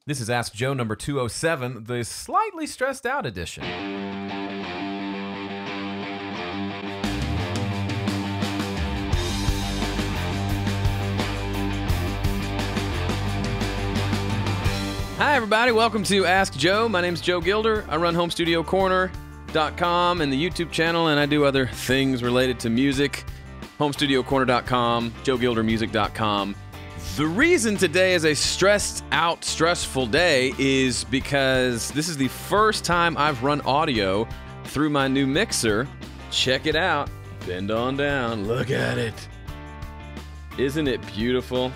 This is Ask Joe number 207, the slightly stressed out edition. Hi everybody, welcome to Ask Joe. My name's Joe Gilder. I run HomestudioCorner.com and the YouTube channel, and I do other things related to music. HomestudioCorner.com, JoeGilderMusic.com. The reason today is a stressful day is because this is the first time I've run audio through my new mixer. Check it out. Bend on down. Look at it. Isn't it beautiful?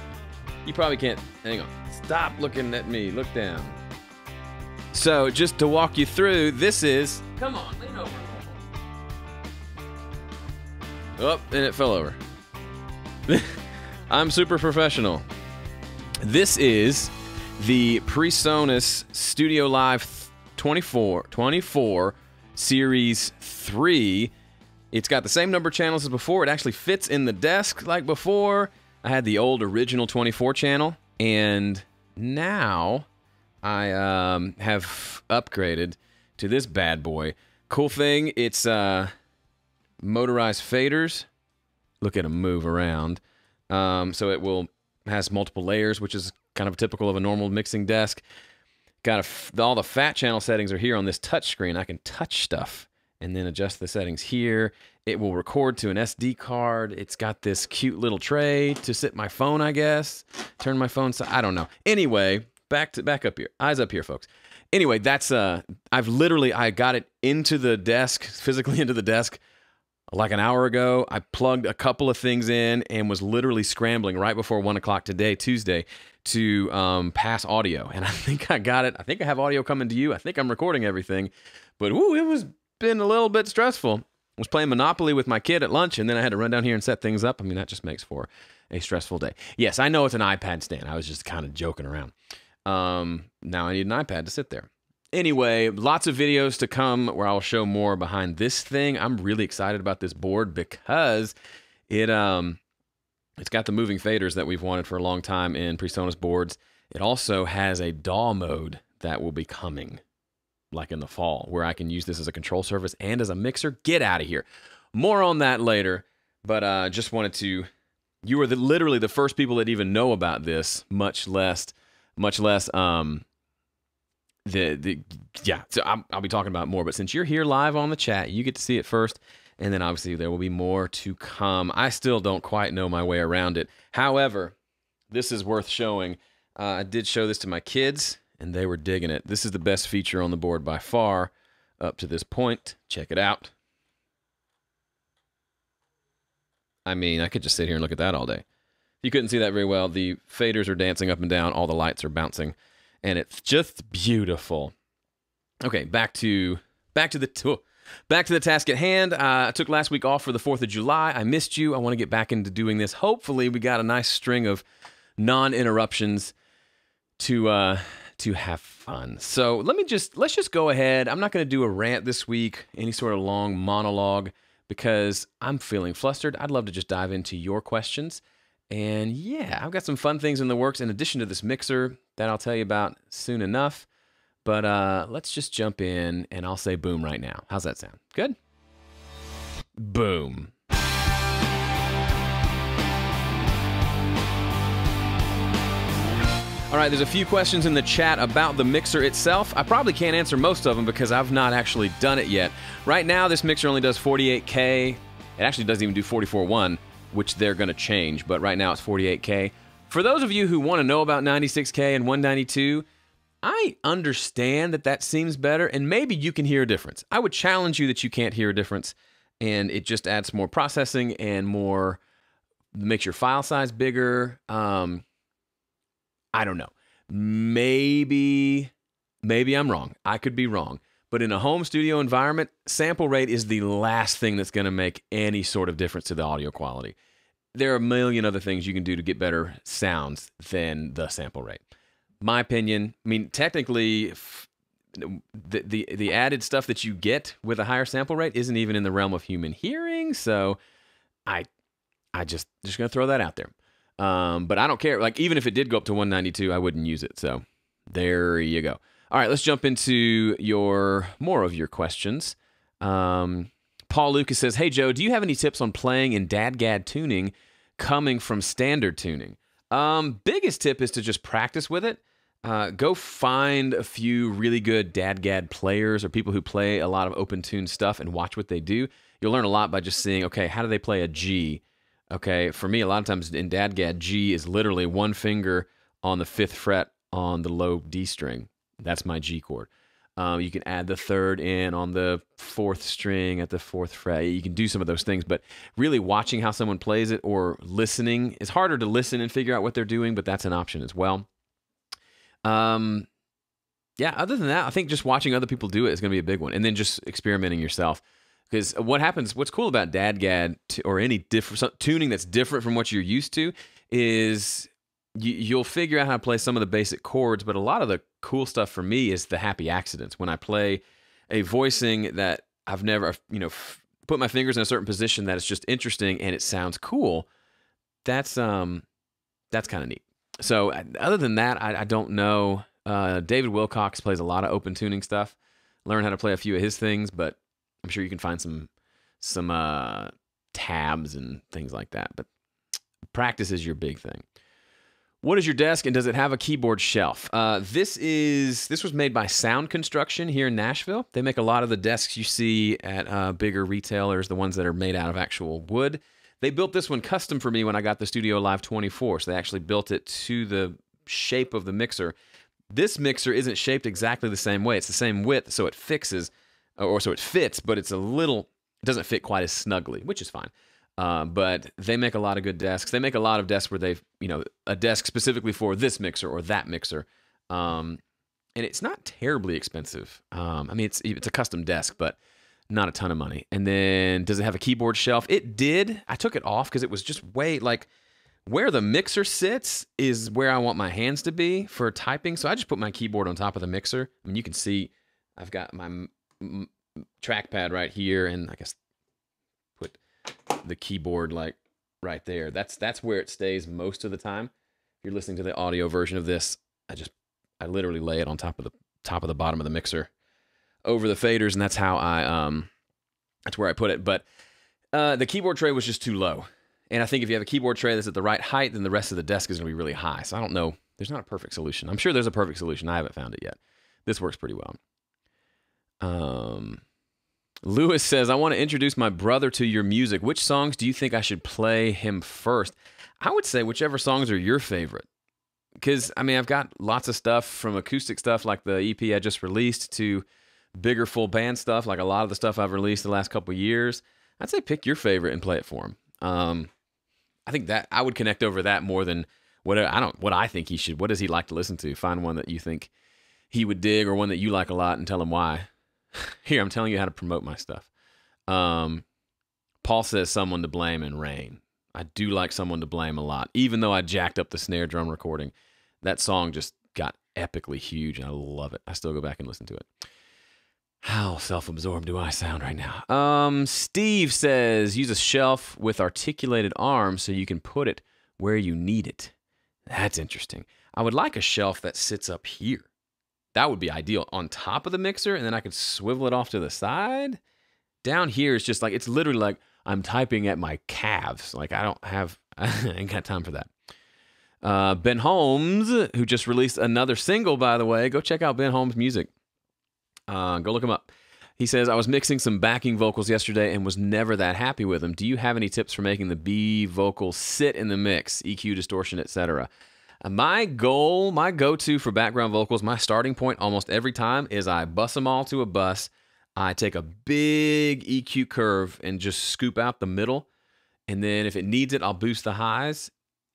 You probably can't. Hang on. Stop looking at me. Look down. So, just to walk you through, this is... Come on, lean over. Oh, and it fell over. I'm super professional. This is the PreSonus Studio Live 24 Series 3. It's got the same number of channels as before. It actually fits in the desk like before. I had the old original 24 channel, and now I have upgraded to this bad boy. Cool thing, it's motorized faders. Look at them move around. So it has multiple layers, which is kind of typical of a normal mixing desk. Got all the fat channel settings are here on this touch screen. I can touch stuff and then adjust the settings here. It will record to an SD card. It's got this cute little tray to sit my phone, I guess. Turn my phone, I don't know. Anyway, back up here. Eyes up here, folks. Anyway, that's I got it into the desk, physically into the desk, like an hour ago. I plugged a couple of things in and was literally scrambling right before 1 o'clock today, Tuesday, to pass audio. And I think I got it. I think I have audio coming to you. I think I'm recording everything. But woo, it was been a little bit stressful. I was playing Monopoly with my kid at lunch, and then I had to run down here and set things up. I mean, that just makes for a stressful day. Yes, I know it's an iPad stand. I was just kind of joking around. Now I need an iPad to sit there. Anyway, lots of videos to come where I'll show more behind this thing. I'm really excited about this board because it's got the moving faders that we've wanted for a long time in PreSonus boards. It also has a DAW mode that will be coming, like in the fall, where I can use this as a control surface and as a mixer. Get out of here. More on that later, but just wanted to... You are literally the first people that even know about this, much less yeah, so I'll be talking about it more, but since you're here live on the chat, you get to see it first, and then obviously there will be more to come. I still don't quite know my way around it. However, this is worth showing. I did show this to my kids, and they were digging it. This is the best feature on the board by far up to this point. Check it out. I mean, I could just sit here and look at that all day. You couldn't see that very well. The faders are dancing up and down. All the lights are bouncing. And it's just beautiful. Okay, back to the task at hand. I took last week off for the 4th of July. I missed you. I want to get back into doing this. Hopefully, we got a nice string of non-interruptions to have fun. So let's just go ahead. I'm not going to do a rant this week, any sort of long monologue, because I'm feeling flustered. I'd love to just dive into your questions. And yeah, I've got some fun things in the works in addition to this mixer that I'll tell you about soon enough. But let's just jump in, and I'll say boom right now. How's that sound? Good? Boom. All right, there's a few questions in the chat about the mixer itself. I probably can't answer most of them because I've not actually done it yet. Right now, this mixer only does 48K. It actually doesn't even do 44.1, which they're going to change, but right now it's 48K. For those of you who want to know about 96K and 192, I understand that seems better, and maybe you can hear a difference. I would challenge you that you can't hear a difference, and it just adds more processing and more, makes your file size bigger. I don't know. Maybe I'm wrong. I could be wrong. But in a home studio environment, sample rate is the last thing that's going to make any sort of difference to the audio quality. There are a million other things you can do to get better sounds than the sample rate. My opinion, I mean, technically, the added stuff that you get with a higher sample rate isn't even in the realm of human hearing, so I just going to throw that out there. But I don't care. Like, even if it did go up to 192, I wouldn't use it, so There you go. All right, let's jump into more of your questions. Paul Lucas says, "Hey Joe, do you have any tips on playing in DADGAD tuning coming from standard tuning?" Biggest tip is to just practice with it. Go find a few really good DADGAD players or people who play a lot of open tune stuff and watch what they do. You'll learn a lot by just seeing, okay, how do they play a G? Okay, for me, a lot of times in DADGAD, G is literally one finger on the 5th fret on the low D string. That's my G chord. You can add the 3rd in on the 4th string at the 4th fret. You can do some of those things, but really watching how someone plays it or listening, it's harder to listen and figure out what they're doing, but that's an option as well. Yeah, other than that, I think just watching other people do it is going to be a big one. And then just experimenting yourself. Because what's cool about DADGAD or any different tuning that's different from what you're used to is you'll figure out how to play some of the basic chords, but a lot of the cool stuff for me is the happy accidents. When I play a voicing that I've never, put my fingers in a certain position that is just interesting and it sounds cool, that's kind of neat. So other than that, I don't know. David Wilcox plays a lot of open tuning stuff. Learn how to play a few of his things, but I'm sure you can find some tabs and things like that. But practice is your big thing. What is your desk, and does it have a keyboard shelf? This was made by Sound Construction here in Nashville. They make a lot of the desks you see at bigger retailers, the ones that are made out of actual wood. They built this one custom for me when I got the Studio Live 24, so they actually built it to the shape of the mixer. This mixer isn't shaped exactly the same way. It's the same width, so it fits, but it doesn't fit quite as snugly, which is fine. But they make a lot of good desks. They make a lot of desks where they've, a desk specifically for this mixer or that mixer. And it's not terribly expensive. It's a custom desk, but not a ton of money. And then does it have a keyboard shelf? It did. I took it off because it was just where the mixer sits is where I want my hands to be for typing. So I just put my keyboard on top of the mixer. You can see I've got my trackpad right here, and I guess put the keyboard right there. That's where it stays most of the time. If you're listening to the audio version of this, I literally lay it on top of the bottom of the mixer over the faders, and that's how that's where I put it. But the keyboard tray was just too low. And I think if you have a keyboard tray that's at the right height, then the rest of the desk is going to be really high. So I don't know. There's not a perfect solution. I'm sure there's a perfect solution. I haven't found it yet. This works pretty well. Lewis says, "I want to introduce my brother to your music. Which songs do you think I should play him first?" I would say whichever songs are your favorite. Because, I've got lots of stuff from acoustic stuff like the EP I just released to bigger full band stuff like a lot of the stuff I've released the last couple of years. I'd say pick your favorite and play it for him. I think that I would connect over that more than what I think he should. What does he like to listen to? Find one that you think he would dig or one that you like a lot and tell him why. Here, I'm telling you how to promote my stuff. Paul says Someone to Blame and Rain. I do like Someone to Blame a lot. Even though I jacked up the snare drum recording, that song just got epically huge, and I love it. I still go back and listen to it. How self-absorbed do I sound right now? Steve says, use a shelf with articulated arms so you can put it where you need it. That's interesting. I would like a shelf that sits up here. That would be ideal on top of the mixer, and then I could swivel it off to the side. Down here is just it's literally like I'm typing at my calves. I ain't got time for that. Ben Holmes, who just released another single, by the way. Go check out Ben Holmes' music. Go look him up. He says, "I was mixing some backing vocals yesterday and was never that happy with them. Do you have any tips for making the B vocals sit in the mix, EQ, distortion, etc.? My go-to for background vocals, my starting point almost every time is I bus them all to a bus. I take a big EQ curve and just scoop out the middle. And then if it needs it, I'll boost the highs.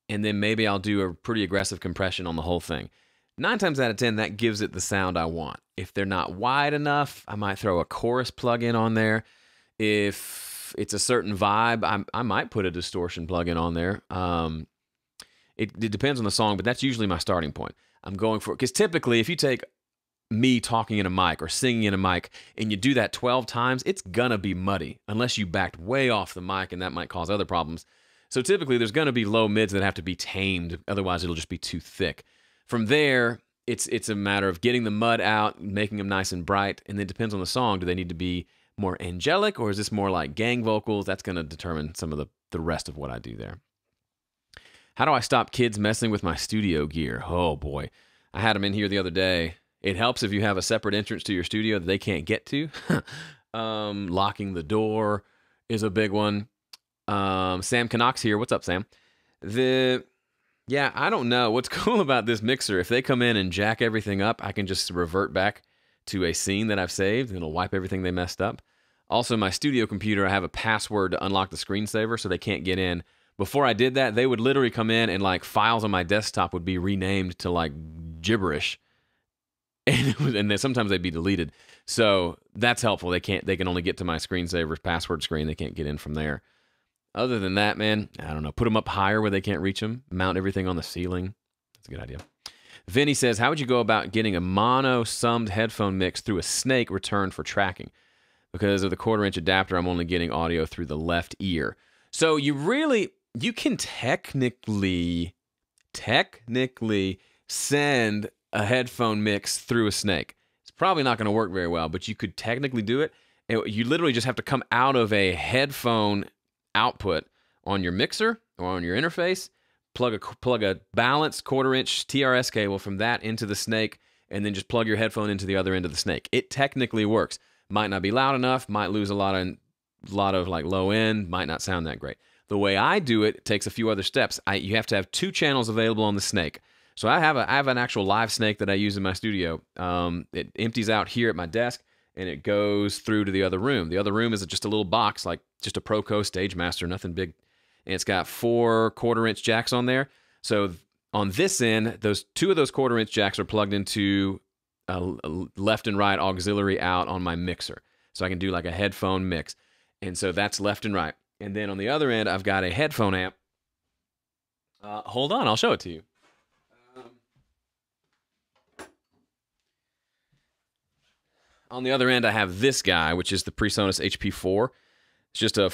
And then maybe I'll do a pretty aggressive compression on the whole thing. 9 times out of 10, that gives it the sound I want. If they're not wide enough, I might throw a chorus plugin on there. If it's a certain vibe, I might put a distortion plugin on there. It depends on the song, but that's usually my starting point. I'm going for it. Because typically, if you take me talking in a mic or singing in a mic and you do that 12 times, it's going to be muddy unless you backed way off the mic, and that might cause other problems. So typically, there's going to be low mids that have to be tamed. Otherwise, it'll just be too thick. From there, it's a matter of getting the mud out, making them nice and bright, and then it depends on the song. Do they need to be more angelic, or is this more like gang vocals? That's going to determine some of the rest of what I do there. How do I stop kids messing with my studio gear? Oh, boy. I had them in here the other day. It helps if you have a separate entrance to your studio that they can't get to. Locking the door is a big one. Sam Canucks here. What's up, Sam? Yeah, I don't know. What's cool about this mixer, if they come in and jack everything up, I can just revert back to a scene that I've saved, and it'll wipe everything they messed up. Also, my studio computer, I have a password to unlock the screensaver so they can't get in. Before I did that, they would literally come in and like files on my desktop would be renamed to like gibberish. And then sometimes they'd be deleted. So that's helpful. They can only get to my screensaver password screen. They can't get in from there. Other than that, man, I don't know. Put them up higher where they can't reach them. Mount everything on the ceiling. That's a good idea. Vinny says, how would you go about getting a mono summed headphone mix through a snake return for tracking? Because of the 1/4-inch adapter, I'm only getting audio through the left ear. So you can technically send a headphone mix through a snake. It's probably not going to work very well, but you could technically do it. You literally just have to come out of a headphone output on your mixer or on your interface, plug a balanced 1/4-inch TRS cable from that into the snake, and then just plug your headphone into the other end of the snake. It technically works. Might not be loud enough, might lose a lot of like low end, might not sound that great. The way I do it takes a few other steps. You have to have 2 channels available on the snake. So I have an actual live snake that I use in my studio. It empties out here at my desk, and it goes through to the other room. The other room is just a little box, like just a Proco Stage Master, nothing big. And it's got 4 1/4-inch jacks on there. So on this end, 2 of those 1/4-inch jacks are plugged into a left and right auxiliary out on my mixer. So I can do like a headphone mix. And so that's left and right. And then on the other end, I've got a headphone amp. Hold on, I'll show it to you. On the other end, I have this guy, which is the PreSonus HP4. It's just a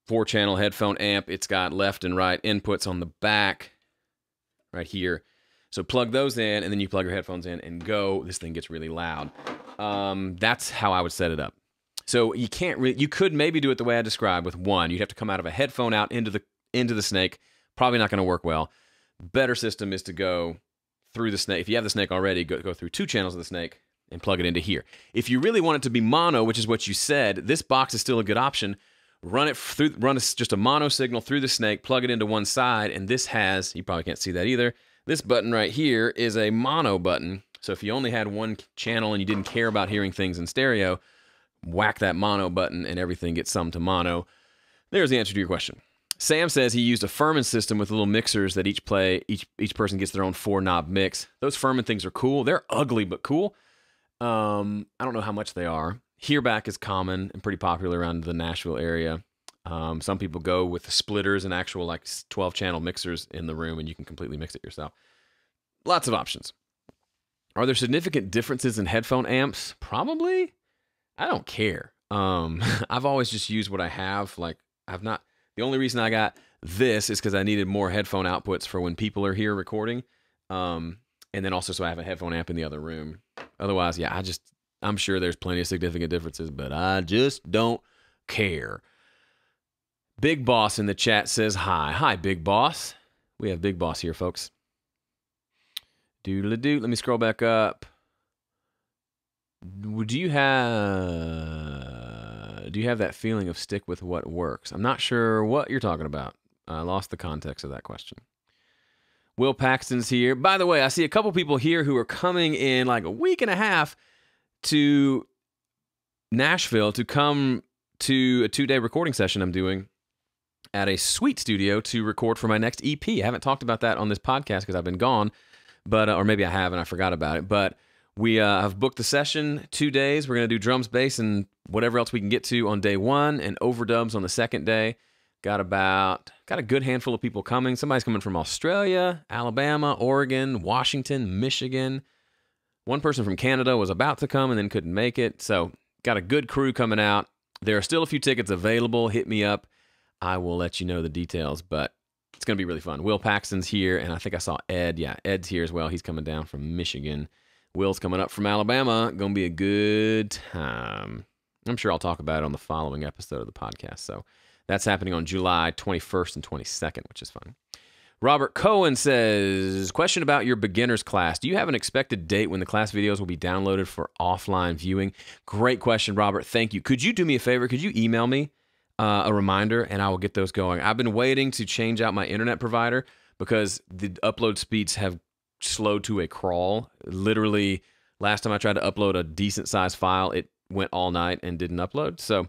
4-channel headphone amp. It's got left and right inputs on the back right here. So plug those in, and then you plug your headphones in and go. This thing gets really loud. That's how I would set it up. So you could maybe do it the way I described with one. You'd have to come out of a headphone out into the snake. Probably not going to work well. Better system is to go through the snake. If you have the snake already, go through 2 channels of the snake and plug it into here. If you really want it to be mono, which is what you said, this box is still a good option. Run just a mono signal through the snake, plug it into one side, and this has, you probably can't see that either, this button right here is a mono button. So if you only had 1 channel and you didn't care about hearing things in stereo, whack that mono button and everything gets summed to mono. There's the answer to your question. Sam says he used a Furman system with little mixers that each person gets their own 4-knob mix. Those Furman things are cool. They're ugly but cool. I don't know how much they are. Hearback is common and pretty popular around the Nashville area. Some people go with the splitters and actual like 12-channel mixers in the room, and you can completely mix it yourself. Lots of options. Are there significant differences in headphone amps? Probably. I don't care. I've always just used what I have. Like the only reason I got this is because I needed more headphone outputs for when people are here recording. And then also so I have a headphone amp in the other room. Otherwise, yeah, I'm sure there's plenty of significant differences, but I just don't care. Big Boss in the chat says hi. Hi, Big Boss. We have Big Boss here, folks. Doodle-a-doo. Let me scroll back up. Do you have that feeling of stick with what works? I'm not sure what you're talking about. I lost the context of that question. Will Paxton's here. By the way, I see a couple people here who are coming in like a week and a half to Nashville to come to a 2-day recording session I'm doing at a sweet studio to record for my next EP. I haven't talked about that on this podcast because I've been gone, but or maybe I have and I forgot about it. But we have booked the session 2 days. We're going to do drums, bass, and whatever else we can get to on day 1 and overdubs on the 2nd day. Got a good handful of people coming. Somebody's coming from Australia, Alabama, Oregon, Washington, Michigan. One person from Canada was about to come and then couldn't make it. So got a good crew coming out. There are still a few tickets available. Hit me up. I will let you know the details, but it's going to be really fun. Will Paxton's here, and I think I saw Ed. Yeah, Ed's here as well. He's coming down from Michigan. Will's coming up from Alabama. Going to be a good time. I'm sure I'll talk about it on the following episode of the podcast. So that's happening on July 21st and 22nd, which is fun. Robert Cohen says, question about your beginner's class. Do you have an expected date when the class videos will be downloaded for offline viewing? Great question, Robert. Thank you. Could you do me a favor? Could you email me a reminder, and I will get those going? I've been waiting to change out my internet provider because the upload speeds have slowed to a crawl. Literally, last time I tried to upload a decent-sized file, it went all night and didn't upload. So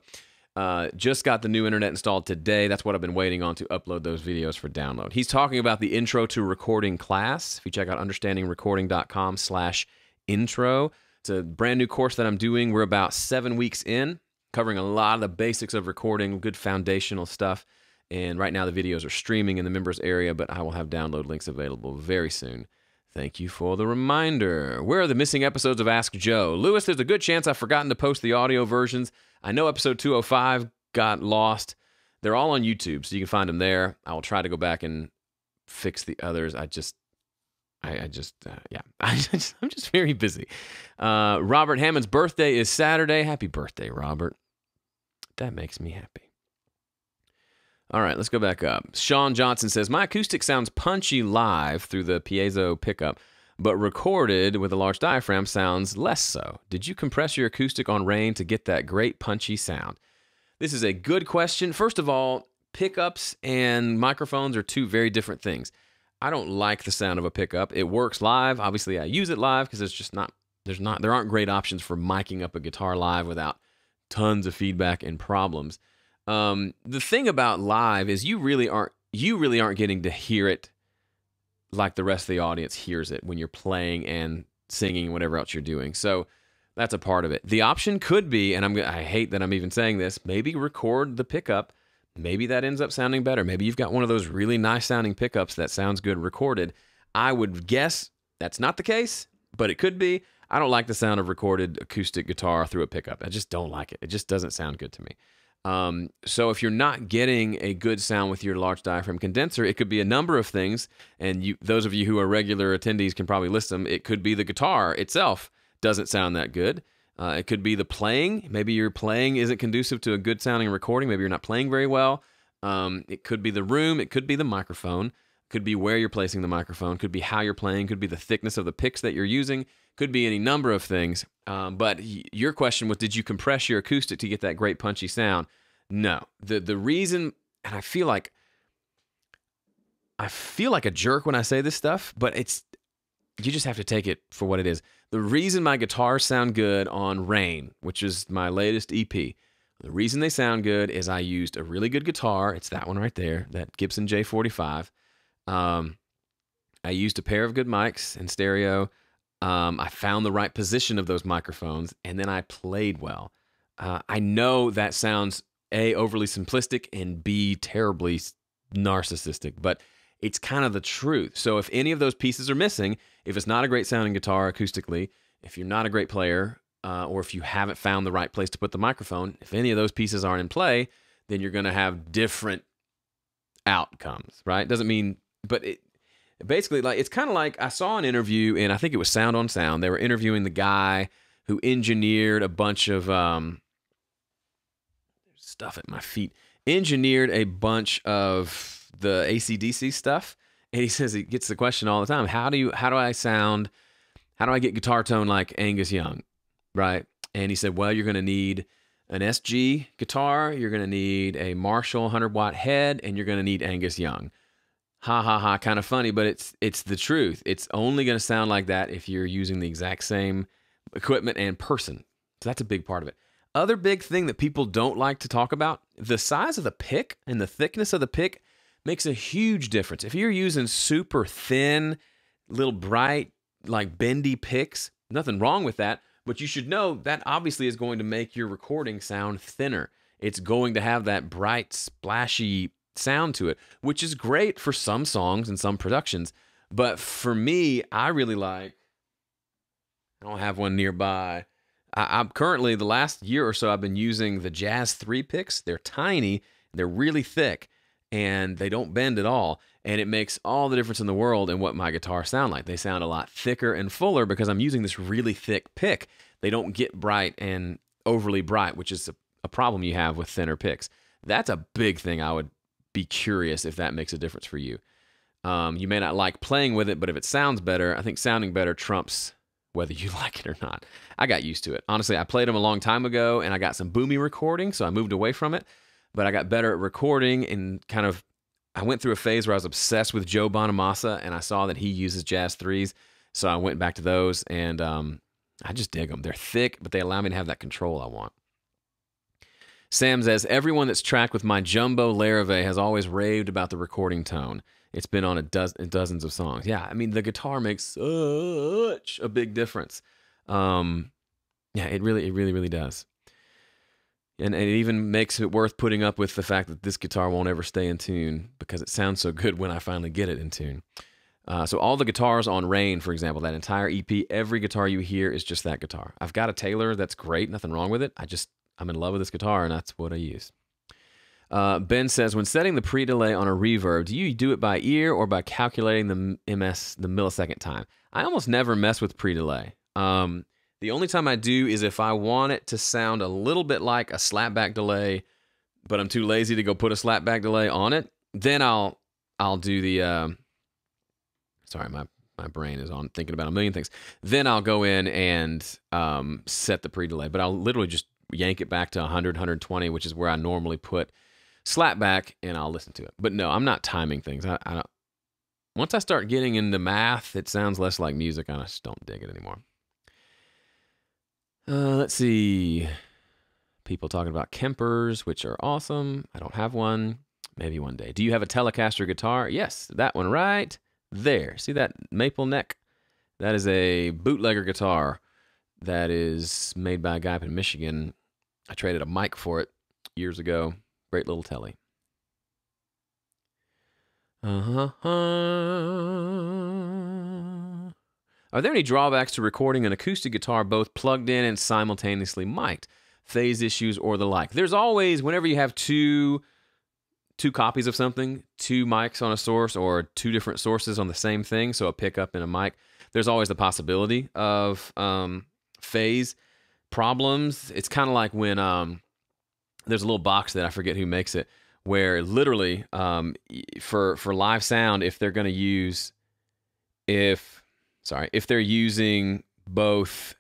just got the new internet installed today. That's what I've been waiting on to upload those videos for download. He's talking about the Intro to Recording class. If you check out understandingrecording.com/intro, it's a brand new course that I'm doing. We're about 7 weeks in, covering a lot of the basics of recording, good foundational stuff. And right now the videos are streaming in the members area, but I will have download links available very soon. Thank you for the reminder. Where are the missing episodes of Ask Joe? Lewis, there's a good chance I've forgotten to post the audio versions. I know episode 205 got lost. They're all on YouTube, so you can find them there. I will try to go back and fix the others. I'm just very busy. Robert Hammond's birthday is Saturday. Happy birthday, Robert. That makes me happy. All right, let's go back up. Sean Johnson says, my acoustic sounds punchy live through the piezo pickup, but recorded with a large diaphragm sounds less so. Did you compress your acoustic on Rain to get that great punchy sound? This is a good question. First of all, pickups and microphones are two very different things. I don't like the sound of a pickup. It works live. Obviously, I use it live because it's just there aren't great options for miking up a guitar live without tons of feedback and problems. The thing about live is you really aren't getting to hear it like the rest of the audience hears it when you're playing and singing and whatever else you're doing. So that's a part of it. The option could be, and I hate that I'm even saying this, maybe record the pickup. Maybe that ends up sounding better. Maybe you've got one of those really nice sounding pickups that sounds good recorded. I would guess that's not the case, but it could be. I don't like the sound of recorded acoustic guitar through a pickup. I just don't like it. It just doesn't sound good to me. So if you're not getting a good sound with your large diaphragm condenser, it could be a number of things, and those of you who are regular attendees can probably list them. It could be the guitar itself doesn't sound that good. It could be the playing. Maybe your playing isn't conducive to a good sounding recording. Maybe you're not playing very well. It could be the room. It could be the microphone. It could be where you're placing the microphone. It could be how you're playing. It could be the thickness of the picks that you're using. Could be any number of things. But your question was, did you compress your acoustic to get that great punchy sound? No. The reason, and I feel like a jerk when I say this stuff, but you just have to take it for what it is. The reason my guitars sound good on Rain, which is my latest EP, the reason they sound good is I used a really good guitar. It's that one right there, that Gibson J45. I used a pair of good mics in stereo. I found the right position of those microphones, and then I played well. I know that sounds A, overly simplistic, and B, terribly narcissistic, but it's kind of the truth. So if any of those pieces are missing, if it's not a great sounding guitar acoustically, if you're not a great player, or if you haven't found the right place to put the microphone, if any of those pieces aren't in play, then you're going to have different outcomes, right? Doesn't mean, but basically, like, it's kind of like I saw an interview, and I think it was Sound on Sound. They were interviewing the guy who engineered a bunch of stuff at my feet. Engineered a bunch of the AC/DC stuff, and he says he gets the question all the time: How do I sound? How do I get guitar tone like Angus Young, right? And he said, well, you're going to need an SG guitar, you're going to need a Marshall 100-watt head, and you're going to need Angus Young. Ha ha ha, kind of funny, but it's the truth. It's only going to sound like that if you're using the exact same equipment and person. So that's a big part of it. Other big thing that people don't like to talk about, the size of the pick and the thickness of the pick makes a huge difference. If you're using super thin, little bright, like bendy picks, nothing wrong with that, but you should know that obviously is going to make your recording sound thinner. It's going to have that bright, splashy sound to it, which is great for some songs and some productions. But for me, I really like, I don't have one nearby. I'm currently, the last year or so, I've been using the Jazz 3 picks. They're tiny, they're really thick, and they don't bend at all. And it makes all the difference in the world in what my guitars sound like. They sound a lot thicker and fuller because I'm using this really thick pick. They don't get bright and overly bright, which is a problem you have with thinner picks. That's a big thing. I would be curious if that makes a difference for you. You may not like playing with it, but if it sounds better, I think sounding better trumps whether you like it or not. I got used to it. Honestly, I played them a long time ago, and I got some boomy recording, so I moved away from it. But I got better at recording, and I went through a phase where I was obsessed with Joe Bonamassa, and I saw that he uses Jazz 3s, so I went back to those, and I just dig them. They're thick, but they allow me to have that control I want. Sam says, everyone that's tracked with my Jumbo Larrivee has always raved about the recording tone. It's been on dozens of songs. Yeah, I mean, the guitar makes such a big difference. Yeah, it really does. And it even makes it worth putting up with the fact that this guitar won't ever stay in tune because it sounds so good when I finally get it in tune. So all the guitars on Rain, for example, that entire EP, every guitar you hear is just that guitar. I've got a Taylor that's great, nothing wrong with it. I'm in love with this guitar, and that's what I use. Ben says, when setting the pre-delay on a reverb, do you do it by ear or by calculating the millisecond time? I almost never mess with pre-delay. The only time I do is if I want it to sound a little bit like a slapback delay, but I'm too lazy to go put a slapback delay on it. Then I'll do the. Sorry, my brain is on thinking about a million things. Then I'll go in and set the pre-delay, but I'll literally just yank it back to 100, 120, which is where I normally put slapback, and I'll listen to it. But no, I'm not timing things. I don't. Once I start getting into math, it sounds less like music. I just don't dig it anymore. Let's see. People talking about Kempers, which are awesome. I don't have one. Maybe one day. Do you have a Telecaster guitar? Yes, that one right there. See that maple neck? That is a bootlegger guitar that is made by a guy up in Michigan. I traded a mic for it years ago. Great little telly. Are there any drawbacks to recording an acoustic guitar both plugged in and simultaneously mic'd? Phase issues or the like? There's always, whenever you have two copies of something, two mics on a source or two different sources on the same thing, so a pickup and a mic, there's always the possibility of phase problems. It's kind of like when there's a little box that I forget who makes it, where literally for live sound, if they're going to use, if they're using both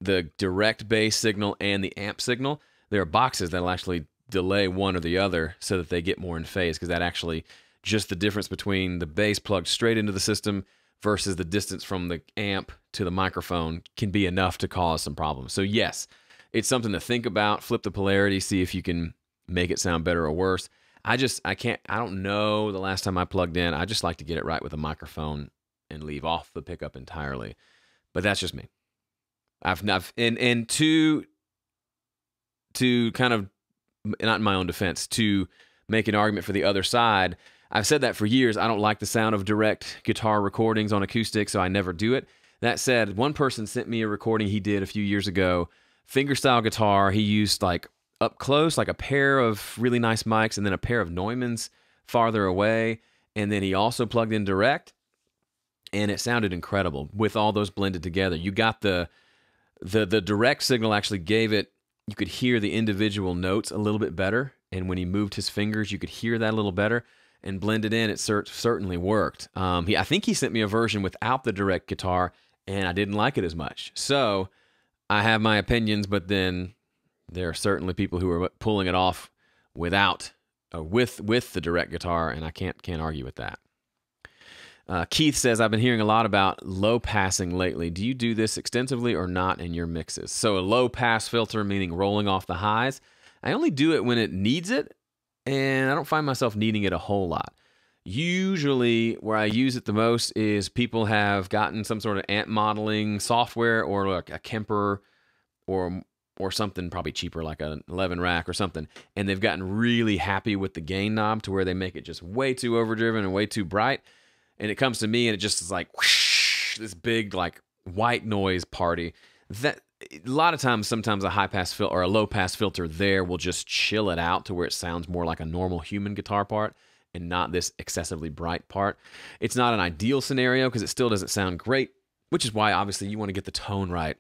the direct bass signal and the amp signal, there are boxes that'll actually delay one or the other so that they get more in phase, because that actually just the difference between the bass plugged straight into the system versus the distance from the amp to the microphone can be enough to cause some problems. So yes, it's something to think about. Flip the polarity, see if you can make it sound better or worse. I don't know the last time I plugged in. I just like to get it right with a microphone and leave off the pickup entirely. But that's just me. And to kind of, not in my own defense, to make an argument for the other side, I've said that for years. I don't like the sound of direct guitar recordings on acoustic, so I never do it. That said, one person sent me a recording he did a few years ago, fingerstyle guitar. He used like up close, like a pair of really nice mics and then a pair of Neumanns farther away. And then he also plugged in direct, and it sounded incredible with all those blended together. You got the direct signal actually gave it, you could hear the individual notes a little bit better. And when he moved his fingers, you could hear that a little better. And blended in, it certainly worked. I think he sent me a version without the direct guitar, and I didn't like it as much. So I have my opinions, but then there are certainly people who are pulling it off without, with the direct guitar, and I can't argue with that. Keith says, I've been hearing a lot about low passing lately. Do you do this extensively or not in your mixes? So a low pass filter, meaning rolling off the highs. I only do it when it needs it, and I don't find myself needing it a whole lot. Usually where I use it the most is people have gotten some sort of amp modeling software or like a Kemper or something probably cheaper like an 11 rack or something, and they've gotten really happy with the gain knob to where they make it just way too overdriven and way too bright. And it comes to me and it just is like whoosh, this big like white noise party. That a lot of times, sometimes a high pass filter or a low pass filter there will just chill it out to where it sounds more like a normal human guitar part and not this excessively bright part. It's not an ideal scenario because it still doesn't sound great, which is why obviously you want to get the tone right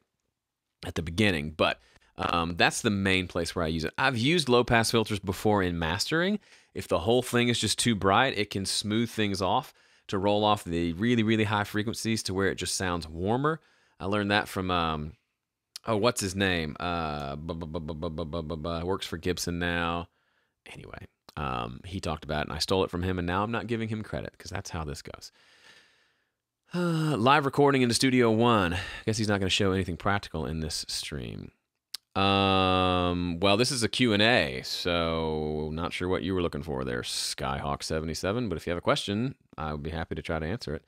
at the beginning. But that's the main place where I use it. I've used low pass filters before in mastering. If the whole thing is just too bright, it can smooth things off to roll off the really, really high frequencies to where it just sounds warmer. I learned that from, what's his name? Works for Gibson now. Anyway, he talked about it, and I stole it from him, and now I'm not giving him credit because that's how this goes. Live recording into Studio One. I guess he's not going to show anything practical in this stream. Well, this is a Q&A, so not sure what you were looking for there, Skyhawk77, but if you have a question, I would be happy to try to answer it.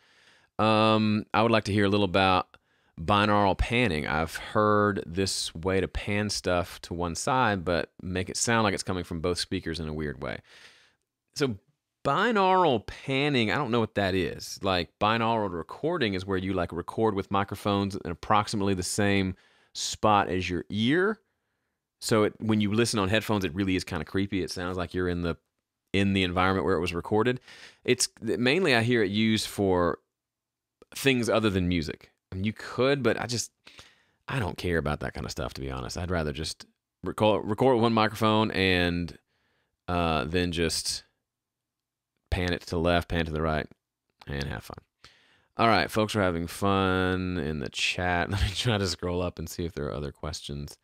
I would like to hear a little about binaural panning. I've heard this way to pan stuff to one side, but make it sound like it's coming from both speakers in a weird way. So binaural panning, I don't know what that is. Like binaural recording is where you like record with microphones in approximately the same spot as your ear. So when you listen on headphones, it really is kind of creepy. It sounds like you're in the environment where it was recorded. It's mainly I hear it used for things other than music. I mean, you could, but I don't care about that kind of stuff, to be honest. I'd rather just record with one microphone and then just pan it to the left, pan it to the right, and have fun. All right, folks are having fun in the chat. Let me try to scroll up and see if there are other questions.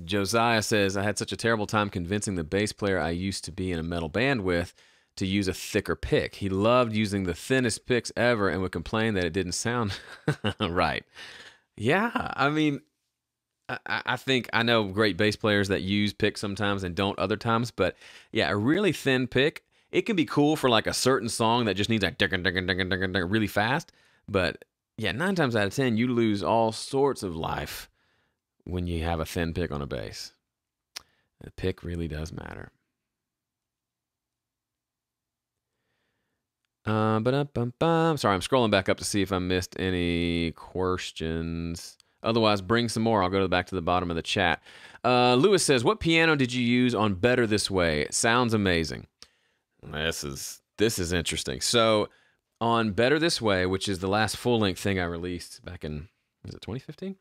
Josiah says, I had such a terrible time convincing the bass player I used to be in a metal band with to use a thicker pick. He loved using the thinnest picks ever and would complain that it didn't sound right. Yeah, I mean, I think I know great bass players that use picks sometimes and don't other times, but yeah, a really thin pick, it can be cool for like a certain song that just needs like really fast, but yeah, 9 times out of 10, you lose all sorts of life when you have a thin pick on a bass. The pick really does matter. Sorry, I'm scrolling back up to see if I missed any questions. Otherwise, bring some more. I'll go back to the bottom of the chat. Lewis says, what piano did you use on Better This Way? It sounds amazing. This is interesting. So on Better This Way, which is the last full-length thing I released back in, was it 2015?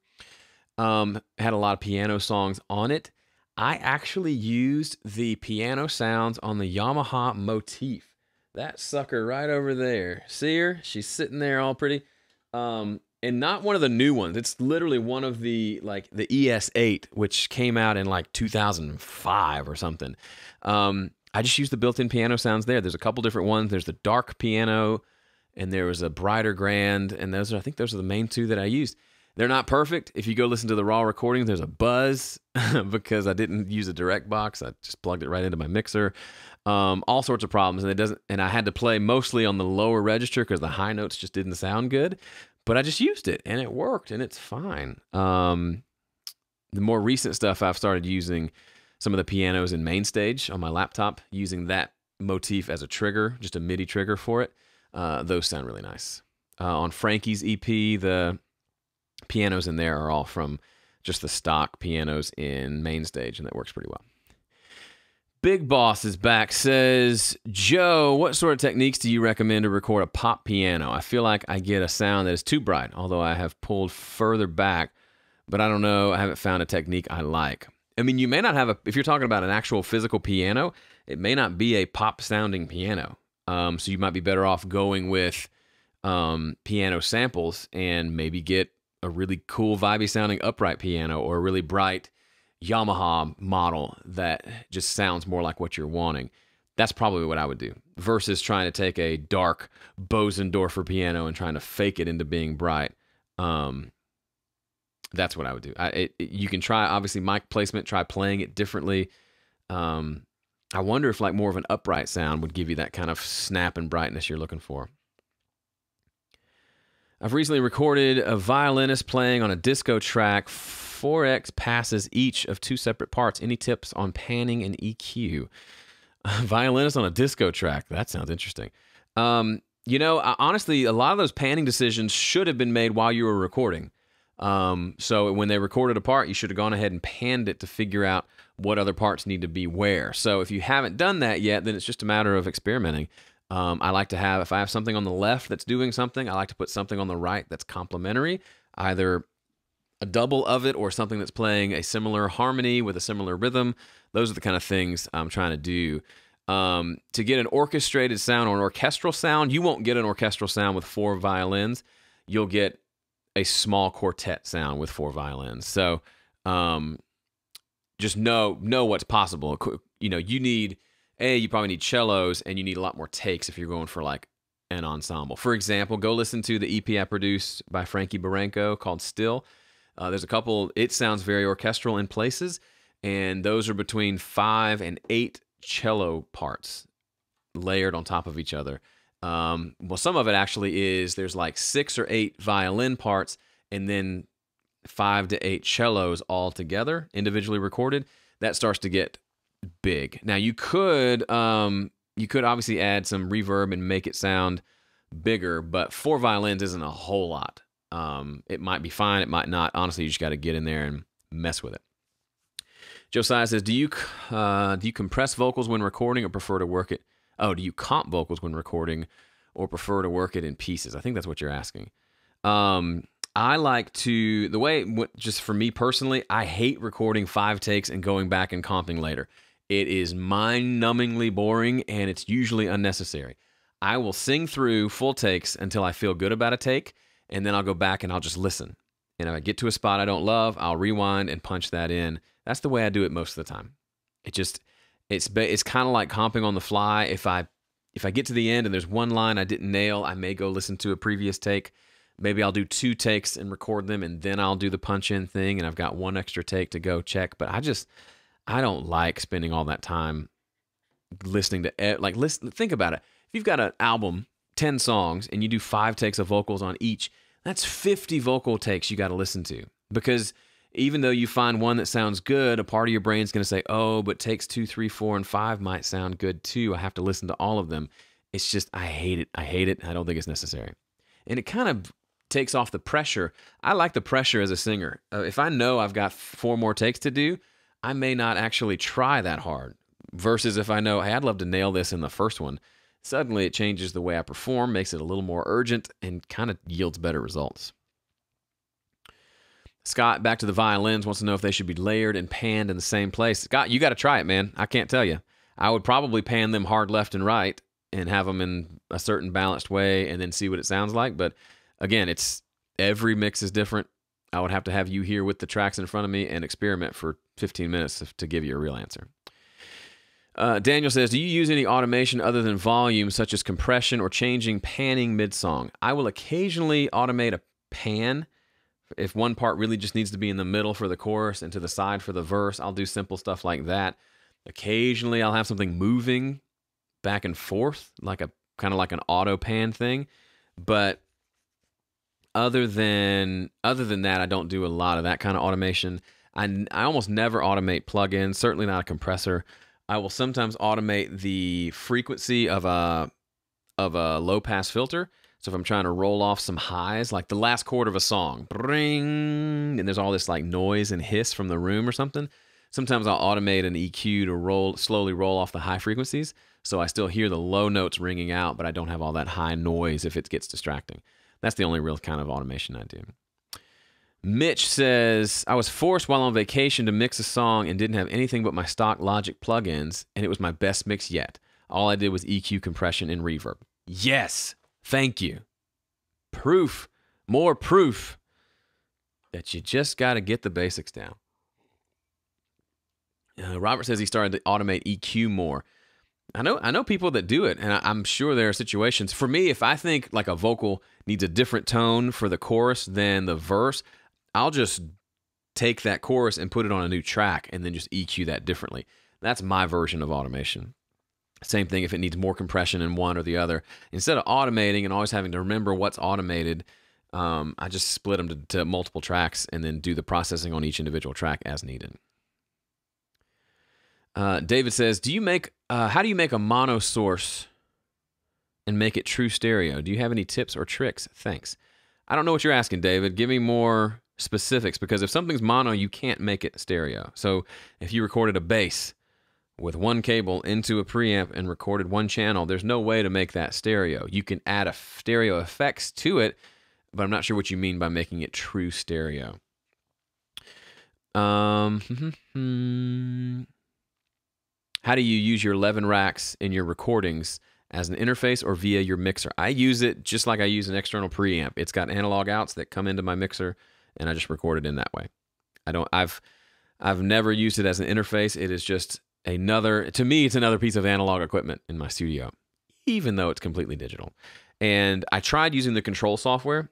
Had a lot of piano songs on it. I actually used the piano sounds on the Yamaha Motif. That sucker right over there. See her? She's sitting there all pretty. And not one of the new ones. It's literally one of the, like, the ES8, which came out in, like, 2005 or something. I just used the built-in piano sounds there. There's a couple different ones. There's the dark piano, and there was a brighter grand, and I think those are the main two that I used. They're not perfect. If you go listen to the raw recording, there's a buzz because I didn't use a direct box. I just plugged it right into my mixer. All sorts of problems, and I had to play mostly on the lower register because the high notes just didn't sound good. But I just used it, and it worked, and it's fine. The more recent stuff, I've started using some of the pianos in MainStage on my laptop, using that motif as a trigger, just a MIDI trigger for it. Those sound really nice. On Frankie's EP, the pianos in there are all from just the stock pianos in MainStage, and that works pretty well. Big Boss is back, says, Joe, what sort of techniques do you recommend to record a pop piano? I feel like I get a sound that is too bright, although I have pulled further back, but I don't know, I haven't found a technique I like. I mean, you may not have if you're talking about an actual physical piano, it may not be a pop-sounding piano. So you might be better off going with piano samples and maybe get a really cool, vibey-sounding upright piano or a really bright Yamaha model that just sounds more like what you're wanting. That's probably what I would do versus trying to take a dark Bosendorfer piano and trying to fake it into being bright. That's what I would do. You can try, obviously, mic placement, try playing it differently. I wonder if like more of an upright sound would give you that kind of snap and brightness you're looking for. I've recently recorded a violinist playing on a disco track, 4x passes each of 2 separate parts. Any tips on panning and EQ? A violinist on a disco track. That sounds interesting. Honestly, a lot of those panning decisions should have been made while you were recording. So when they recorded a part, you should have gone ahead and panned it to figure out what other parts need to be where. So if you haven't done that yet, then it's just a matter of experimenting. I like to have, if I have something on the left that's doing something, I like to put something on the right that's complementary, either a double of it or something that's playing a similar harmony with a similar rhythm. Those are the kind of things I'm trying to do. To get an orchestrated sound or an orchestral sound, you won't get an orchestral sound with 4 violins. You'll get a small quartet sound with 4 violins. So just know what's possible. You probably need cellos, and you need a lot more takes if you're going for like an ensemble. For example, go listen to the EP I produced by Frankie Barranco called Still. There's a couple, it sounds very orchestral in places, and those are between 5 and 8 cello parts layered on top of each other. Well, some of it actually is, there's like 6 or 8 violin parts and then 5 to 8 cellos all together, individually recorded. That starts to get big. Now you could obviously add some reverb and make it sound bigger, but 4 violins isn't a whole lot. It might be fine, it might not. Honestly, you just got to get in there and mess with it. Josiah says, do you compress vocals when recording or prefer to work it? Oh, do you comp vocals when recording or prefer to work it in pieces? I think that's what you're asking. I like to, just for me personally, I hate recording 5 takes and going back and comping later. It is mind-numbingly boring, and it's usually unnecessary. I will sing through full takes until I feel good about a take, and then I'll go back and I'll just listen. And if I get to a spot I don't love, I'll rewind and punch that in. That's the way I do it most of the time. It's kind of like comping on the fly. If I get to the end and there's one line I didn't nail, I may go listen to a previous take. Maybe I'll do 2 takes and record them, and then I'll do the punch-in thing, and I've got 1 extra take to go check. But I don't like spending all that time listening to, think about it. If you've got an album, 10 songs, and you do 5 takes of vocals on each, that's 50 vocal takes you got to listen to. Because even though you find one that sounds good, a part of your brain's going to say, oh, but takes 2, 3, 4, and 5 might sound good too. I have to listen to all of them. It's just, I hate it. I hate it. I don't think it's necessary. And it kind of takes off the pressure. I like the pressure as a singer. If I know I've got 4 more takes to do, I may not actually try that hard. Versus if I know, hey, I'd love to nail this in the first one. Suddenly it changes the way I perform, makes it a little more urgent, and kind of yields better results. Scott, back to the violins, wants to know if they should be layered and panned in the same place. Scott, you got to try it, man. I can't tell you. I would probably pan them hard left and right and have them in a certain balanced way and then see what it sounds like. But again, every mix is different. I would have to have you here with the tracks in front of me and experiment for 15 minutes to give you a real answer. Daniel says, do you use any automation other than volume, such as compression or changing panning mid-song? I will occasionally automate a pan. If one part really just needs to be in the middle for the chorus and to the side for the verse, I'll do simple stuff like that. Occasionally, I'll have something moving back and forth, kind of like an auto pan thing. But other than that, I don't do a lot of that kind of automation. I almost never automate plugins, certainly not a compressor. I will sometimes automate the frequency of a low pass filter. So if I'm trying to roll off some highs, like the last chord of a song, ring, and there's all this like noise and hiss from the room or something, sometimes I'll automate an EQ to slowly roll off the high frequencies. So I still hear the low notes ringing out, but I don't have all that high noise if it gets distracting. That's the only real kind of automation I do. Mitch says, I was forced while on vacation to mix a song and didn't have anything but my stock Logic plugins, and it was my best mix yet. All I did was EQ, compression, and reverb. Yes, thank you. Proof, more proof that you just got to get the basics down. Robert says he started to automate EQ more. I know people that do it, and I'm sure there are situations. For me, if I think like a vocal needs a different tone for the chorus than the verse, I'll just take that chorus and put it on a new track and then just EQ that differently. That's my version of automation. Same thing if it needs more compression in one or the other. Instead of automating and always having to remember what's automated, I just split them to multiple tracks and then do the processing on each individual track as needed. David says, how do you make a mono source and make it true stereo? Do you have any tips or tricks? Thanks. I don't know what you're asking, David. Give me more specifics, because if something's mono, you can't make it stereo. So if you recorded a bass with one cable into a preamp and recorded one channel, there's no way to make that stereo. You can add a stereo effects to it, but I'm not sure what you mean by making it true stereo. How do you use your 11 racks in your recordings as an interface or via your mixer? I use it just like I use an external preamp. It's got analog outs that come into my mixer, and I just record it in that way. I've never used it as an interface. It is just to me, it's another piece of analog equipment in my studio, even though it's completely digital. And I tried using the control software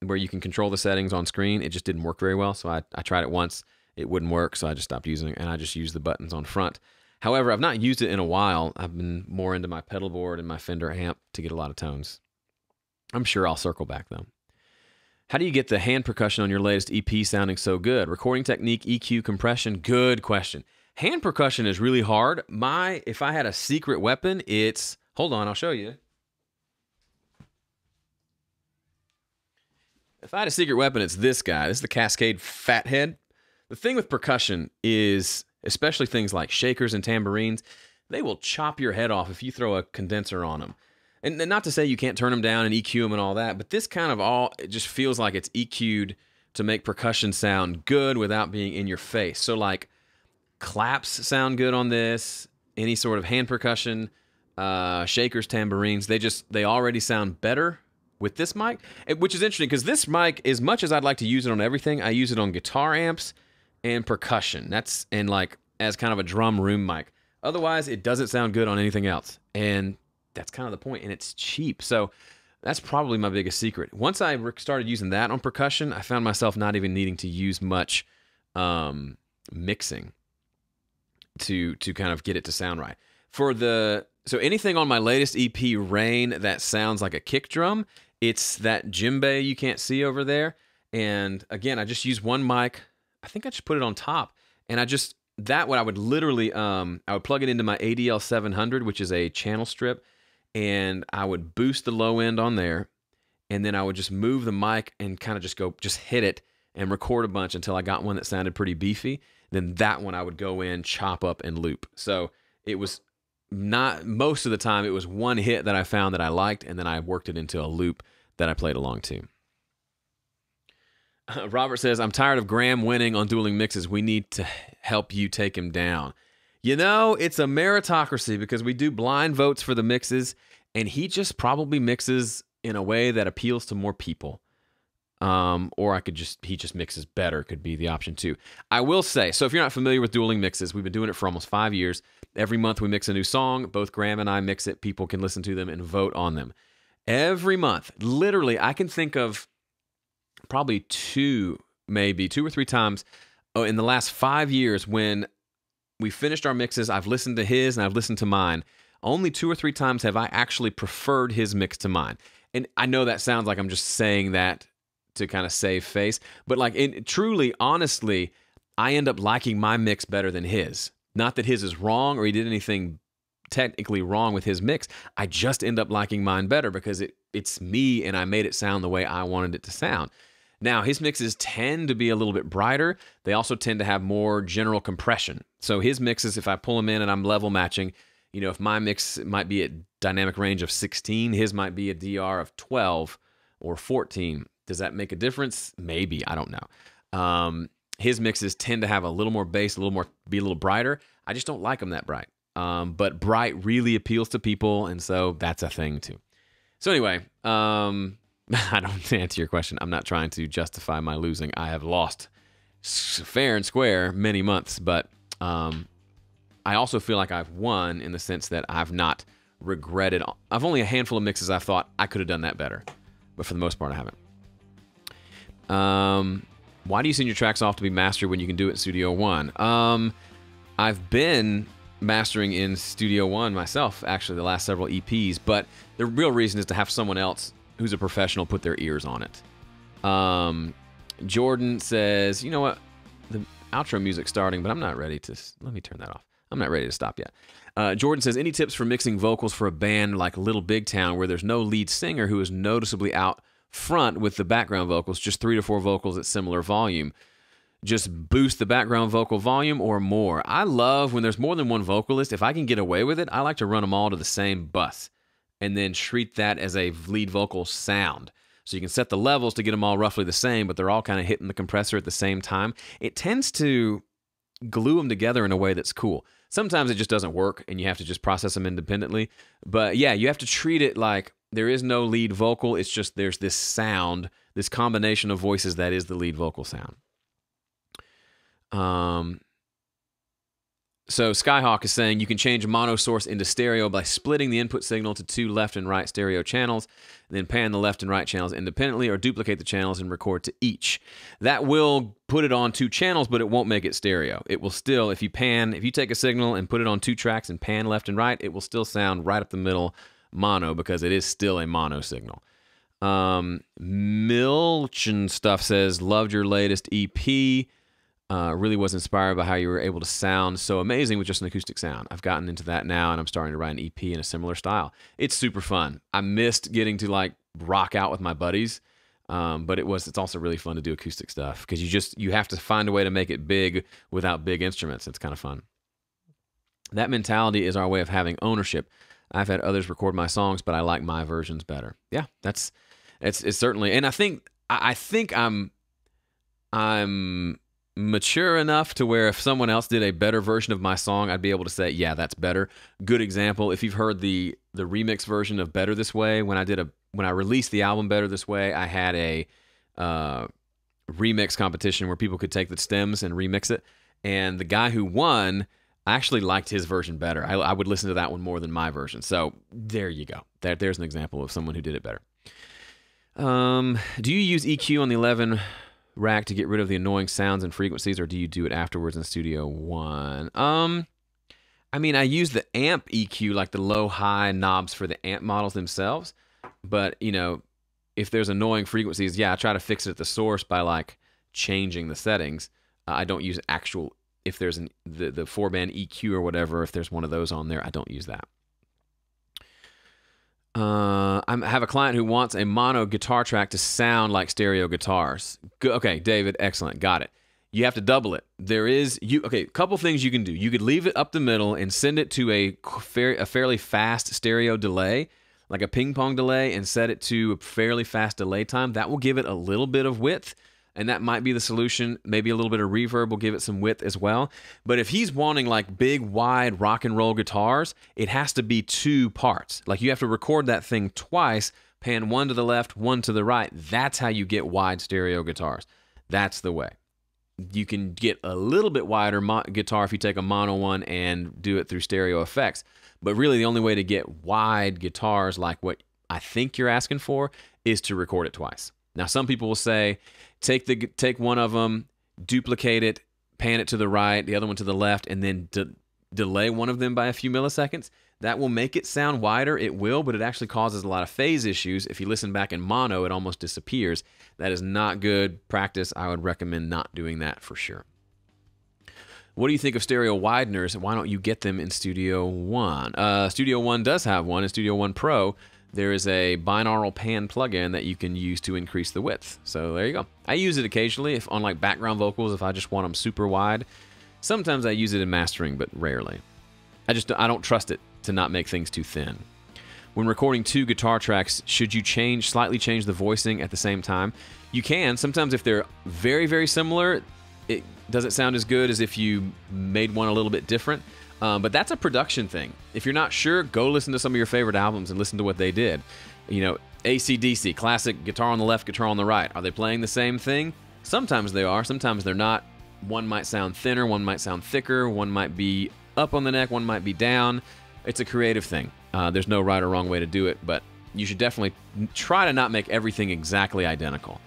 where you can control the settings on screen. It just didn't work very well. So I tried it once. It wouldn't work, so I just stopped using it, and I just used the buttons on front. However, I've not used it in a while. I've been more into my pedal board and my Fender amp to get a lot of tones. I'm sure I'll circle back, though. How do you get the hand percussion on your latest EP sounding so good? Recording technique, EQ, compression? Good question. Hand percussion is really hard. If I had a secret weapon, it's... Hold on, I'll show you. If I had a secret weapon, it's this guy. This is the Cascade Fathead. The thing with percussion is, especially things like shakers and tambourines, they will chop your head off if you throw a condenser on them. And not to say you can't turn them down and EQ them and all that, but this kind of it just feels like it's EQ'd to make percussion sound good without being in your face. So like claps sound good on this, any sort of hand percussion, shakers, tambourines, they already sound better with this mic, which is interesting because this mic, as much as I'd like to use it on everything, I use it on guitar amps and percussion. And like as kind of a drum room mic. Otherwise, it doesn't sound good on anything else. And that's kind of the point, and it's cheap. So that's probably my biggest secret. Once I started using that on percussion, I found myself not even needing to use much mixing to kind of get it to sound right. So anything on my latest EP, Rain, that sounds like a kick drum, it's that djembe you can't see over there. And again, I just use one mic. I think I just put it on top. And I would literally, I would plug it into my ADL 700, which is a channel strip, and I would boost the low end on there, and then I would just move the mic and kind of just hit it and record a bunch until I got one that sounded pretty beefy. Then that one I would go in, chop up, and loop. So it was not, most of the time, it was one hit that I found that I liked, and then I worked it into a loop that I played along to. Robert says, I'm tired of Graham winning on dueling mixes. We need to help you take him down. You know, it's a meritocracy because we do blind votes for the mixes, and he just probably mixes in a way that appeals to more people. Or he just mixes better could be the option too. I will say, so if you're not familiar with dueling mixes, we've been doing it for almost 5 years. Every month we mix a new song. Both Graham and I mix it. People can listen to them and vote on them. Every month, literally, I can think of probably two or three times in the last 5 years when we finished our mixes. I've listened to his and I've listened to mine. Only 2 or 3 times have I actually preferred his mix to mine. And I know that sounds like I'm just saying that to kind of save face, but like truly, honestly, I end up liking my mix better than his. Not that his is wrong or he did anything technically wrong with his mix. I just end up liking mine better because it's me and I made it sound the way I wanted it to sound. Now, his mixes tend to be a little bit brighter. They also tend to have more general compression. So his mixes, if I pull them in and I'm level matching, you know, if my mix might be at dynamic range of 16, his might be a DR of 12 or 14. Does that make a difference? Maybe. I don't know. His mixes tend to have a little more bass, be a little brighter. I just don't like them that bright. But bright really appeals to people, and so that's a thing too. So anyway, I don't answer your question. I'm not trying to justify my losing. I have lost fair and square many months, but I also feel like I've won in the sense that I've not regretted. I've only a handful of mixes I've thought I could have done that better, but for the most part, I haven't. Why do you send your tracks off to be mastered when you can do it in Studio One? I've been mastering in Studio One myself, actually, the last several EPs, but the real reason is to have someone else who's a professional put their ears on it. Jordan says, you know what? The outro music's starting, but I'm not ready to... Let me turn that off. I'm not ready to stop yet. Jordan says, any tips for mixing vocals for a band like Little Big Town where there's no lead singer who is noticeably out front with the background vocals, just 3 to 4 vocals at similar volume? Just boost the background vocal volume or more. I love when there's more than one vocalist. If I can get away with it, I like to run them all to the same bus and then treat that as a lead vocal sound. So you can set the levels to get them all roughly the same, but they're all kind of hitting the compressor at the same time. It tends to glue them together in a way that's cool. Sometimes it just doesn't work and you have to just process them independently. But yeah, you have to treat it like there is no lead vocal. It's just there's this sound, this combination of voices that is the lead vocal sound. So Skyhawk is saying you can change a mono source into stereo by splitting the input signal to 2 left and right stereo channels, then pan the left and right channels independently or duplicate the channels and record to each. That will put it on 2 channels, but it won't make it stereo. It will still, if you take a signal and put it on 2 tracks and pan left and right, it will still sound right up the middle mono because it is still a mono signal. Milch and stuff says, loved your latest EP. Really was inspired by how you were able to sound so amazing with just an acoustic sound. I've gotten into that now, and I'm starting to write an EP in a similar style. It's super fun. I missed getting to like rock out with my buddies, but it's also really fun to do acoustic stuff because you have to find a way to make it big without big instruments. It's kind of fun. That mentality is our way of having ownership. I've had others record my songs, but I like my versions better. Yeah, it's certainly, and I think I'm mature enough to where if someone else did a better version of my song, I'd be able to say, yeah, that's better. Good example, if you've heard the remix version of Better This Way, when I released the album Better This Way, I had a remix competition where people could take the stems and remix it, and the guy who won, I actually liked his version better. I would listen to that one more than my version. So there you go. There's an example of someone who did it better. Do you use EQ on the 11 rack to get rid of the annoying sounds and frequencies, or do you do it afterwards in Studio One? I mean, I use the amp EQ, like the low-high knobs for the amp models themselves, but, you know, if there's annoying frequencies, yeah, I try to fix it at the source by, like, changing the settings. I don't use actual, if there's the 4-band EQ or whatever, if there's one of those on there, I don't use that. I have a client who wants a mono guitar track to sound like stereo guitars. Okay, David, excellent, got it. You have to double it. A couple things you can do. You could leave it up the middle and send it to a fairly fast stereo delay, like a ping pong delay, and set it to a fairly fast delay time. That will give it a little bit of width, and that might be the solution. Maybe a little bit of reverb will give it some width as well. But if he's wanting like big, wide rock and roll guitars, it has to be 2 parts. Like you have to record that thing twice, pan one to the left, one to the right. That's how you get wide stereo guitars. That's the way. You can get a little bit wider guitar if you take a mono one and do it through stereo effects. But really the only way to get wide guitars like what I think you're asking for is to record it twice. Now, some people will say, take one of them, duplicate it, pan it to the right, the other one to the left, and then delay one of them by a few milliseconds. That will make it sound wider. It will, but it actually causes a lot of phase issues. If you listen back in mono, it almost disappears. That is not good practice. I would recommend not doing that for sure. What do you think of stereo wideners? Why don't you get them in Studio One? Studio One does have one in Studio One Pro. There is a binaural pan plugin that you can use to increase the width. So there you go. I use it occasionally on like background vocals if I just want them super wide. Sometimes I use it in mastering, but rarely. I don't trust it to not make things too thin. When recording 2 guitar tracks, should you slightly change the voicing at the same time? You can. Sometimes if they're very, very similar, it doesn't sound as good as if you made one a little bit different. But that's a production thing. If you're not sure, go listen to some of your favorite albums and listen to what they did. You know, AC/DC, classic guitar on the left, guitar on the right. Are they playing the same thing? Sometimes they are, sometimes they're not. One might sound thinner, one might sound thicker, one might be up on the neck, one might be down. It's a creative thing. There's no right or wrong way to do it, but you should definitely try to not make everything exactly identical.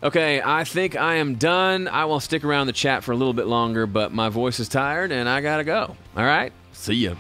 Okay, I think I am done. I will stick around the chat for a little bit longer, but my voice is tired and I gotta go. All right, see ya.